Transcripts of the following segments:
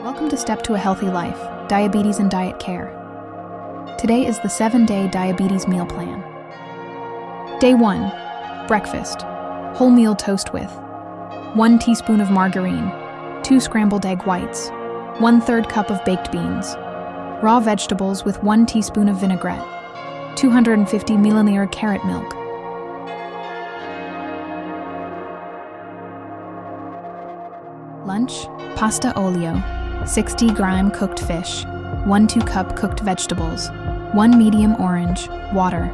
Welcome to Step to a Healthy Life, Diabetes and Diet Care. Today is the 7-day diabetes meal plan. Day 1. Breakfast. Wholemeal toast with 1 teaspoon of margarine, 2 scrambled egg whites, 1/3 cup of baked beans, raw vegetables with 1 teaspoon of vinaigrette, 250 milliliter carrot milk. Lunch, pasta olio, 60-gram cooked fish, 1/2 cup cooked vegetables, 1 medium orange, water.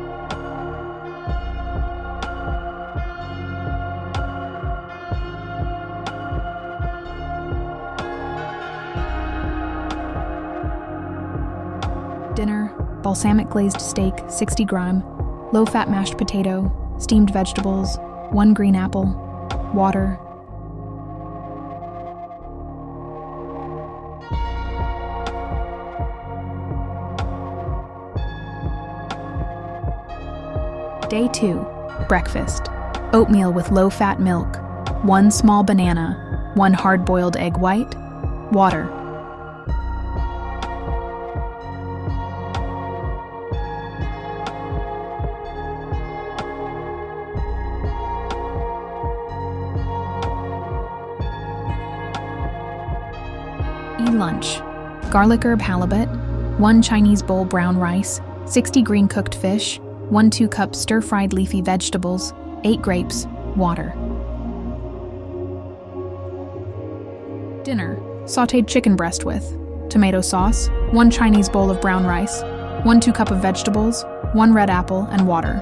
Dinner, balsamic glazed steak, 60-gram, low-fat mashed potato, steamed vegetables, 1 green apple, water. Day 2. Breakfast. Oatmeal with low-fat milk, 1 small banana, 1 hard-boiled egg white, water. Lunch. Garlic herb halibut, 1 Chinese bowl brown rice, 60 green cooked fish, 1/2 cup stir-fried leafy vegetables, 8 grapes, water. Dinner. Sautéed chicken breast with tomato sauce, 1 Chinese bowl of brown rice, 1/2 cup of vegetables, 1 red apple, and water.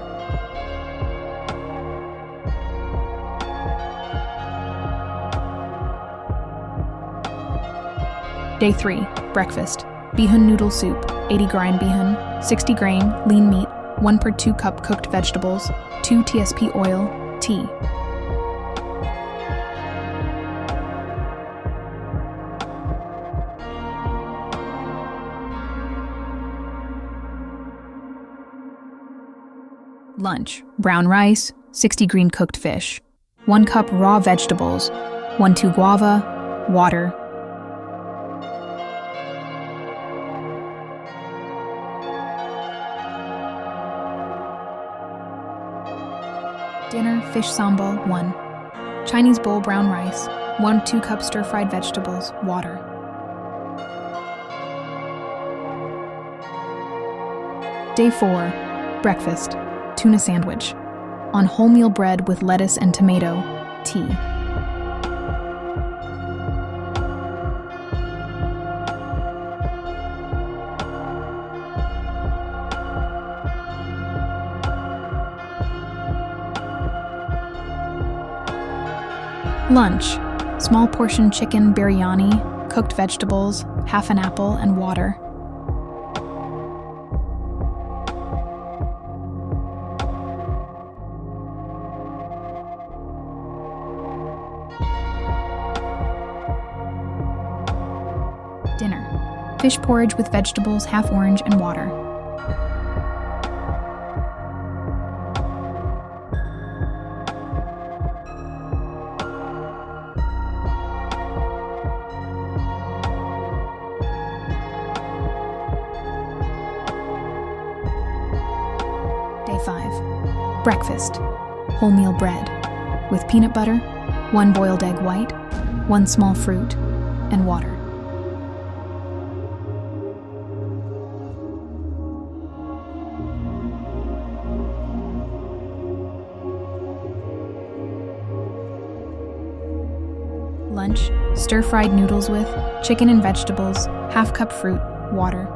Day 3. Breakfast. Bihun noodle soup, 80 gram bihun, 60 gram lean meat, 1/2 cup cooked vegetables, 2 TSP oil, tea. Lunch. Brown rice, 60 green cooked fish, 1 cup raw vegetables, 1/2 guava, water. Dinner, fish sambal, 1 Chinese bowl brown rice, 1/2 cup stir-fried vegetables, water. Day 4. Breakfast. Tuna sandwich. On wholemeal bread with lettuce and tomato, tea. Lunch. Small portion chicken biryani, cooked vegetables, half an apple, and water. Dinner. Fish porridge with vegetables, half orange, and water. Day 5. Breakfast. Wholemeal bread with peanut butter, 1 boiled egg white, 1 small fruit, and water. Lunch. Stir-fried noodles with chicken and vegetables, half cup fruit, water.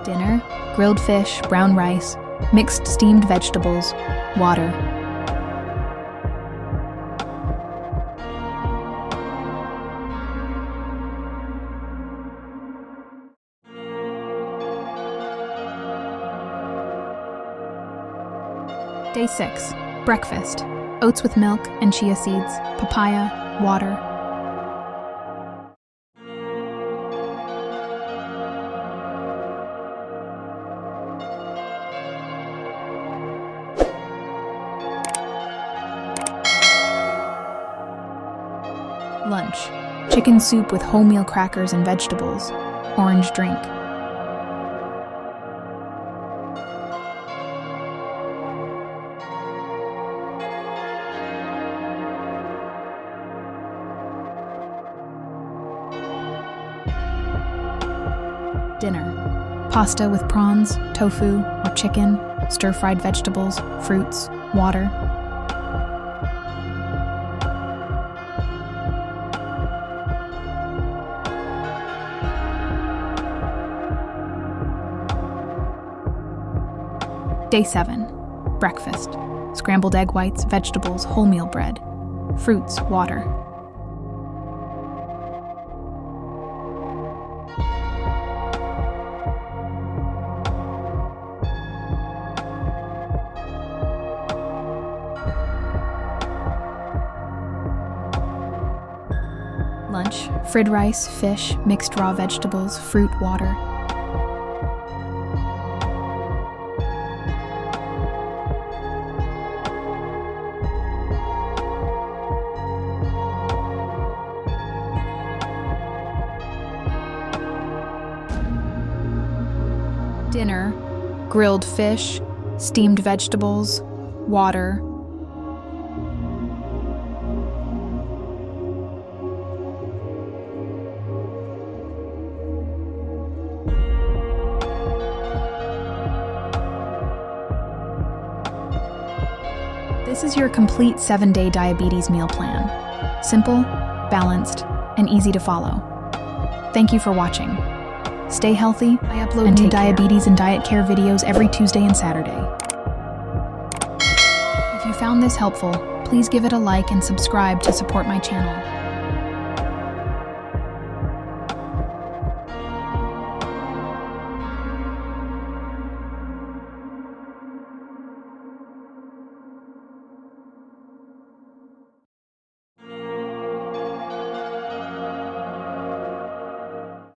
Dinner. Grilled fish, brown rice, mixed steamed vegetables, water. Day 6. Breakfast. Oats with milk and chia seeds, papaya, water. chicken soup with wholemeal crackers and vegetables, orange drink. Dinner: pasta with prawns, tofu, or chicken, stir-fried vegetables, fruits, water. Day 7. Breakfast: scrambled egg whites, vegetables, wholemeal bread, fruits, water. Lunch: fried rice, fish, mixed raw vegetables, fruit, water. Dinner: grilled fish, steamed vegetables, water. This is your complete 7-day diabetes meal plan. Simple, balanced, and easy to follow. Thank you for watching. Stay healthy. I upload new diabetes and diet care videos every Tuesday and Saturday. If you found this helpful, please give it a like and subscribe to support my channel.